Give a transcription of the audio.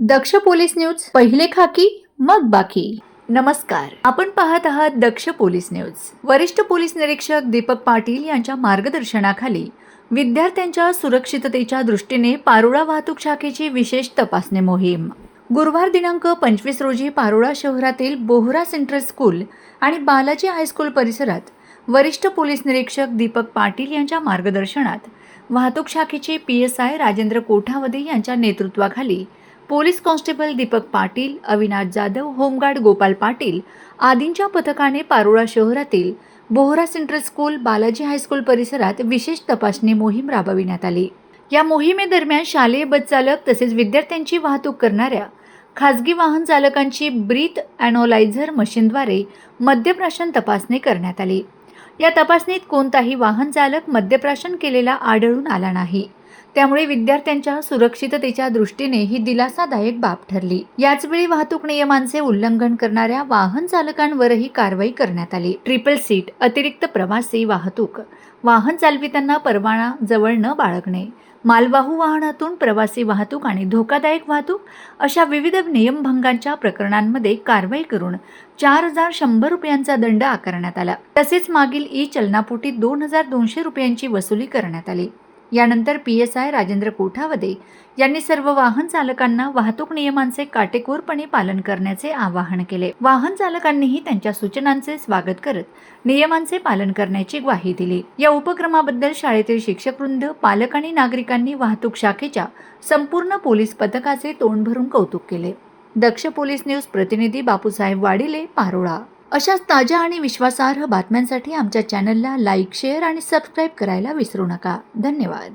दक्ष police news, पहिले खाकी मग बाकी। नमस्कार, आपण पाहत आहात दक्ष पोलीस न्यूज। वरिष्ठ पोलीस निरीक्षक दीपक पाटील यांच्या मार्गदर्शनाखाली विद्यार्थ्यांच्या सुरक्षिततेच्या दृष्टीने पारोळा वाहतूक शाखेची विशेष तपासणी मोहीम गुरुवार दिनांक 25 रोजी पारोळा शहरातील बोहरा सेंट्रल स्कूल आणि बालाजी हायस्कूल परिसरात वरिष्ठ पोलीस निरीक्षक दीपक पाटील यांच्या मार्गदर्शनात वाहतूक शाखेचे PSI राजेंद्र कोठावदे यांच्या नेतृत्वाखाली police constable Deepak Patil, Avinash Jadhav, home guard Gopal Patil आदींच्या पथकाने पारोळा शहरातील Bohra central school, Balaji high school परिसरात विशेष तपासणी मोहीम राबविण्यात आली। या मोहिमेदरम्यान शालेय बस चालक तसेच विद्यार्थ्यांची वाहतूक करणाऱ्या खासगी वाहन चालकांची ब्रीथ ॲनालायझर मशीनद्वारे मद्यप्राशन तपासणी करण्यात आली। या तपासणीत कोणताही वाहन चालक मद्यप्राशन केलेला आढळून आला नाही, त्यामुळे विद्यार्थ्यांच्या सुरक्षिततेच्या दृष्टीने ही दिलासादायक बाब ठरली। याचवेळी वाहतूक नियमांचे उल्लंघन करणाऱ्या वाहन चालकांवरही कारवाई करण्यात आली। ट्रिपल सीट, अतिरिक्त प्रवासी वाहतूक, वाहन चालविताना परवाना जवळ न बाळगणे, मालवाहू वाहनातून प्रवासी वाहतूक आणि धोकादायक वाहतूक अशा विविध नियमभंगांच्या प्रकरणांमध्ये कारवाई करून 4100 रुपयांचा दंड आकारण्यात आला। तसेच मागील चलनापोटी 2200 रुपयांची वसुली करण्यात आली। यानंतर PSI राजेंद्र कोठावदे यांनी सर्व वाहन चालकांना वाहतूक नियमांचे काटेकोरपणे पालन करण्याचे आवाहन केले। वाहन चालकांनीही त्यांच्या सूचनांचे स्वागत करत नियमांचे पालन करण्याची ग्वाही दिली। या उपक्रमाबद्दल शाळेतील शिक्षकवृंद, पालक आणि नागरिकांनी वाहतूक शाखेच्या संपूर्ण पोलीस पथकाचे तोंड भरून कौतुक केले। दक्ष पोलीस न्यूज प्रतिनिधी बापूसाहेब वाडिले, पारोळा। अशाच ताज्या आणि विश्वासार्ह बातम्यांसाठी आमच्या चॅनलला लाईक, शेअर आणि सबस्क्राईब करायला विसरू नका। धन्यवाद।